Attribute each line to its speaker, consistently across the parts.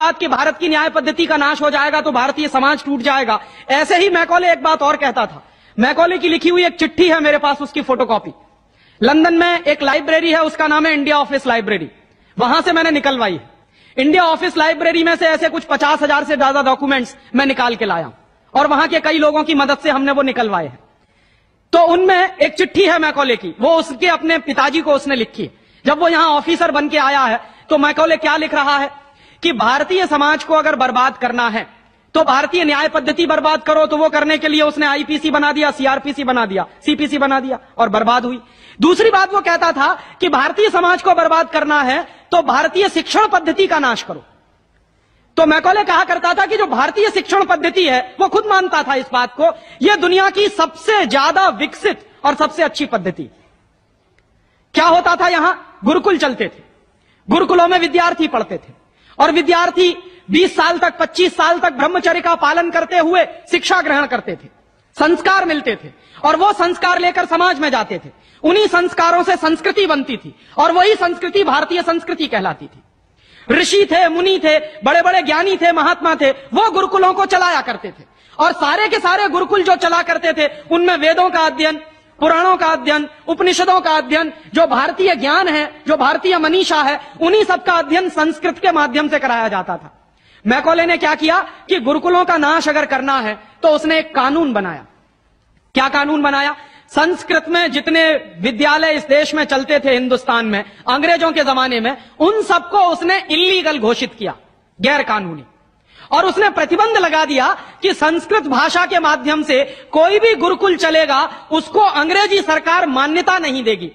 Speaker 1: बात कि भारत की न्याय पद्धति का नाश हो जाएगा तो भारतीय समाज टूट जाएगा। ऐसे ही मैकॉले एक बात और कहता था। मैकॉले की लिखी हुई एक चिट्ठी है मेरे पास, उसकी फोटोकॉपी। लंदन में एक लाइब्रेरी है, उसका नाम है इंडिया ऑफिस लाइब्रेरी, वहां से मैंने निकलवाई है। इंडिया ऑफिस लाइब्रेरी में से ऐसे कुछ 50,000 से ज्यादा डॉक्यूमेंट्स मैं निकाल के लाया और वहां के कई लोगों की मदद से हमने वो निकलवाए हैं। तो उनमें एक चिट्ठी है मैकॉले की, वो उसके अपने पिताजी को उसने लिखी है। जब वो यहां ऑफिसर बन के आया है तो मैकॉले क्या लिख रहा है कि भारतीय समाज को अगर बर्बाद करना है तो भारतीय न्याय पद्धति बर्बाद करो। तो वो करने के लिए उसने आईपीसी बना दिया, सीआरपीसी बना दिया, सीपीसी बना दिया और बर्बाद हुई। दूसरी बात वो कहता था कि भारतीय समाज को बर्बाद करना है तो भारतीय शिक्षण पद्धति का नाश करो। तो मैकॉले कहा करता था कि जो भारतीय शिक्षण पद्धति है, वो खुद मानता था इस बात को, यह दुनिया की सबसे ज्यादा विकसित और सबसे अच्छी पद्धति। क्या होता था, यहां गुरुकुल चलते थे, गुरुकुलों में विद्यार्थी पढ़ते थे और विद्यार्थी 20 साल तक 25 साल तक ब्रह्मचर्य का पालन करते हुए शिक्षा ग्रहण करते थे, संस्कार मिलते थे और वो संस्कार लेकर समाज में जाते थे। उन्हीं संस्कारों से संस्कृति बनती थी और वही संस्कृति भारतीय संस्कृति कहलाती थी। ऋषि थे, मुनि थे, बड़े बड़े ज्ञानी थे, महात्मा थे, वो गुरुकुलों को चलाया करते थे और सारे के सारे गुरुकुल जो चला करते थे उनमें वेदों का अध्ययन, पुराणों का अध्ययन, उपनिषदों का अध्ययन, जो भारतीय ज्ञान है, जो भारतीय मनीषा है, उन्हीं सबका अध्ययन संस्कृत के माध्यम से कराया जाता था। मैकॉले ने क्या किया कि गुरुकुलों का नाश अगर करना है तो उसने एक कानून बनाया। क्या कानून बनाया? संस्कृत में जितने विद्यालय इस देश में चलते थे हिंदुस्तान में अंग्रेजों के जमाने में, उन सबको उसने इल्लीगल घोषित किया, गैर कानूनी। और उसने प्रतिबंध लगा दिया कि संस्कृत भाषा के माध्यम से कोई भी गुरुकुल चलेगा उसको अंग्रेजी सरकार मान्यता नहीं देगी।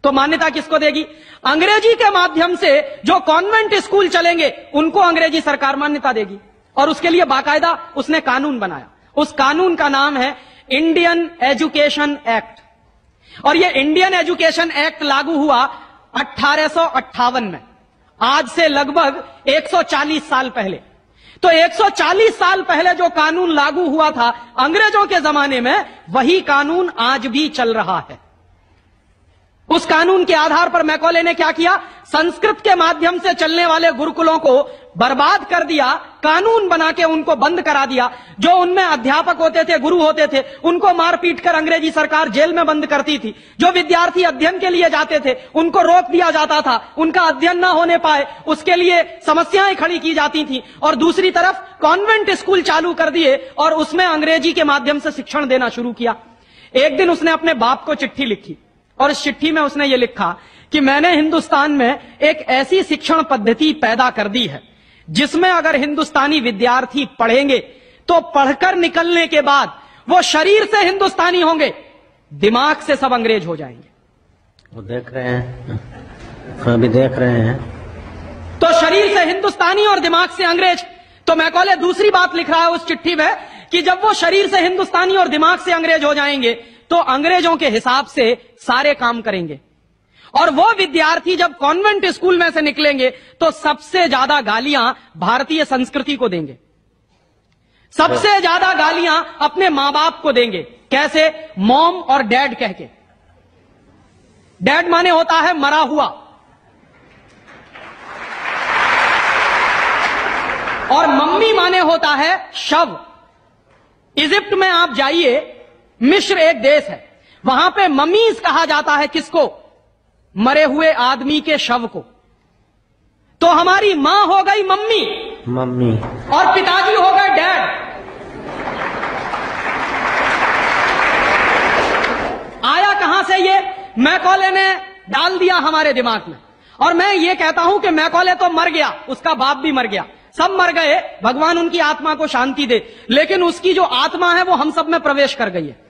Speaker 1: तो मान्यता किसको देगी? अंग्रेजी के माध्यम से जो कॉन्वेंट स्कूल चलेंगे उनको अंग्रेजी सरकार मान्यता देगी। और उसके लिए बाकायदा उसने कानून बनाया। उस कानून का नाम है इंडियन एजुकेशन एक्ट। और यह इंडियन एजुकेशन एक्ट लागू हुआ 1858 में, आज से लगभग 140 साल पहले। तो 140 साल पहले जो कानून लागू हुआ था अंग्रेजों के जमाने में, वही कानून आज भी चल रहा है। उस कानून के आधार पर मैकॉले ने क्या किया? संस्कृत के माध्यम से चलने वाले गुरुकुलों को बर्बाद कर दिया, कानून बना के उनको बंद करा दिया। जो उनमें अध्यापक होते थे, गुरु होते थे, उनको मार पीट कर अंग्रेजी सरकार जेल में बंद करती थी। जो विद्यार्थी अध्ययन के लिए जाते थे उनको रोक दिया जाता था, उनका अध्ययन ना होने पाए उसके लिए समस्याएं खड़ी की जाती थी। और दूसरी तरफ कॉन्वेंट स्कूल चालू कर दिए और उसमें अंग्रेजी के माध्यम से शिक्षण देना शुरू किया। एक दिन उसने अपने बाप को चिट्ठी लिखी और इस चिट्ठी में उसने ये लिखा कि मैंने हिंदुस्तान में एक ऐसी शिक्षण पद्धति पैदा कर दी है जिसमें अगर हिंदुस्तानी विद्यार्थी पढ़ेंगे तो पढ़कर निकलने के बाद वो शरीर से हिंदुस्तानी होंगे, दिमाग से सब अंग्रेज हो जाएंगे।
Speaker 2: वो देख रहे हैं, अभी देख रहे हैं।
Speaker 1: तो शरीर से हिंदुस्तानी और दिमाग से अंग्रेज। तो मैकॉले दूसरी बात लिख रहा है उस चिट्ठी में कि जब वो शरीर से हिंदुस्तानी और दिमाग से अंग्रेज हो जाएंगे तो अंग्रेजों के हिसाब से सारे काम करेंगे। और वो विद्यार्थी जब कॉन्वेंट स्कूल में से निकलेंगे तो सबसे ज्यादा गालियां भारतीय संस्कृति को देंगे, सबसे ज्यादा गालियां अपने मां बाप को देंगे। कैसे? मॉम और डैड कह के। डैड माने होता है मरा हुआ और मम्मी माने होता है शव। इजिप्ट में आप जाइए, मिस्र एक देश है, वहां पे ममीज कहा जाता है किसको? मरे हुए आदमी के शव को। तो हमारी मां हो गई मम्मी,
Speaker 2: मम्मी,
Speaker 1: और पिताजी हो गए डैड। आया कहां से ये? मैकॉले ने डाल दिया हमारे दिमाग में। और मैं ये कहता हूं कि मैकॉले तो मर गया, उसका बाप भी मर गया, सब मर गए, भगवान उनकी आत्मा को शांति दे, लेकिन उसकी जो आत्मा है वो हम सब में प्रवेश कर गई है।